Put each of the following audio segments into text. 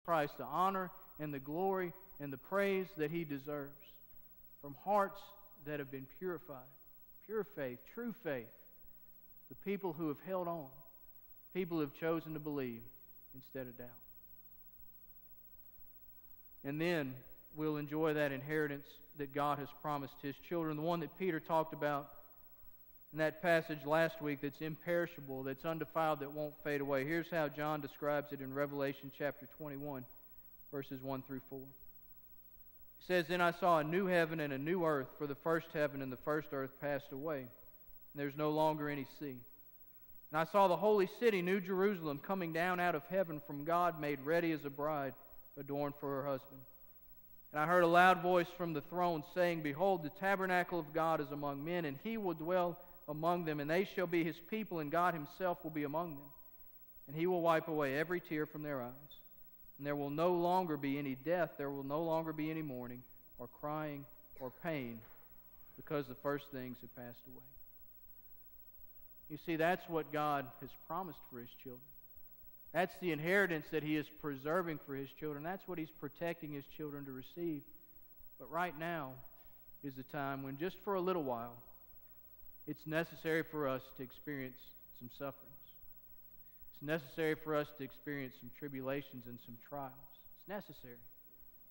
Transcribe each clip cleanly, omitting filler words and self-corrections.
Christ the honor and the glory and the praise that He deserves from hearts that have been purified. Pure faith, true faith. The people who have held on. People who have chosen to believe instead of doubt. And then we'll enjoy that inheritance that God has promised His children. The one that Peter talked about in that passage last week, that's imperishable, that's undefiled, that won't fade away. Here's how John describes it in Revelation chapter 21, verses 1 through 4. He says, "Then I saw a new heaven and a new earth, for the first heaven and the first earth passed away, and there's no longer any sea. And I saw the holy city, New Jerusalem, coming down out of heaven from God, made ready as a bride, adorned for her husband. And I heard a loud voice from the throne saying, Behold, the tabernacle of God is among men, and He will dwell among them, and they shall be His people, and God Himself will be among them. And He will wipe away every tear from their eyes. And there will no longer be any death, there will no longer be any mourning, or crying, or pain, because the first things have passed away." You see, that's what God has promised for His children. That's the inheritance that He is preserving for His children. That's what He's protecting His children to receive. But right now is the time when, just for a little while, it's necessary for us to experience some sufferings. It's necessary for us to experience some tribulations and some trials. It's necessary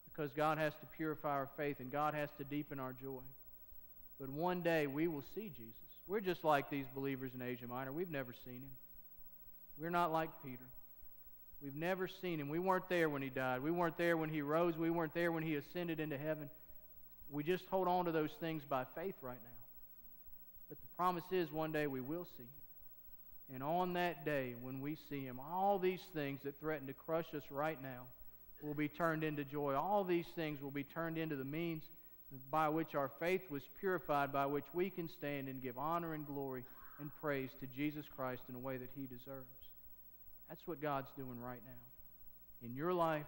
because God has to purify our faith and God has to deepen our joy. But one day we will see Jesus. We're just like these believers in Asia Minor. We've never seen Him. We're not like Peter. We've never seen Him. We weren't there when He died. We weren't there when He rose. We weren't there when He ascended into heaven. We just hold on to those things by faith right now. But the promise is one day we will see Him. And on that day when we see Him, all these things that threaten to crush us right now will be turned into joy. All these things will be turned into the means by which our faith was purified, by which we can stand and give honor and glory and praise to Jesus Christ in a way that He deserves. That's what God's doing right now in your life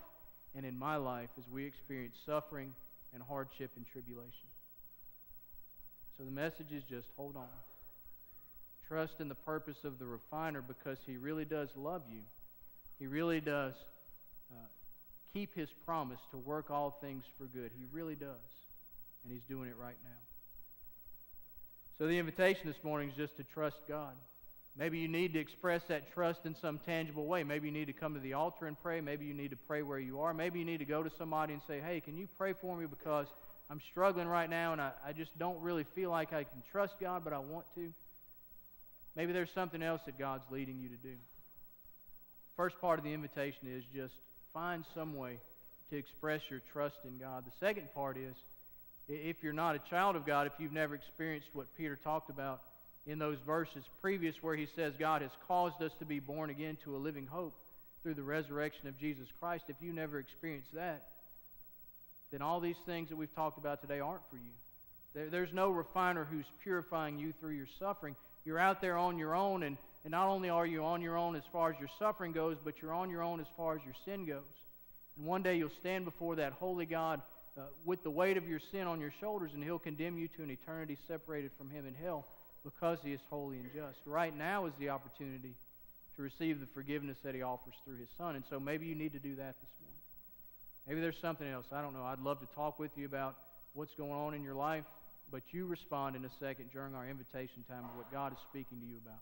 and in my life as we experience suffering and hardship and tribulation. So the message is just hold on. Trust in the purpose of the refiner because He really does love you. He really does keep His promise to work all things for good. He really does. And He's doing it right now. So the invitation this morning is just to trust God. Maybe you need to express that trust in some tangible way. Maybe you need to come to the altar and pray. Maybe you need to pray where you are. Maybe you need to go to somebody and say, hey, can you pray for me because I'm struggling right now and I just don't really feel like I can trust God, but I want to. Maybe there's something else that God's leading you to do. First part of the invitation is just find some way to express your trust in God. The second part is, if you're not a child of God, if you've never experienced what Peter talked about in those verses previous where he says God has caused us to be born again to a living hope through the resurrection of Jesus Christ, if you never experienced that, then all these things that we've talked about today aren't for you. There's no refiner who's purifying you through your suffering. You're out there on your own, and not only are you on your own as far as your suffering goes, but you're on your own as far as your sin goes. And one day you'll stand before that holy God with the weight of your sin on your shoulders, and He'll condemn you to an eternity separated from Him in hell because He is holy and just. Right now is the opportunity to receive the forgiveness that He offers through His Son. And so maybe you need to do that this morning. Maybe there's something else. I don't know. I'd love to talk with you about what's going on in your life, but you respond in a second during our invitation time of what God is speaking to you about.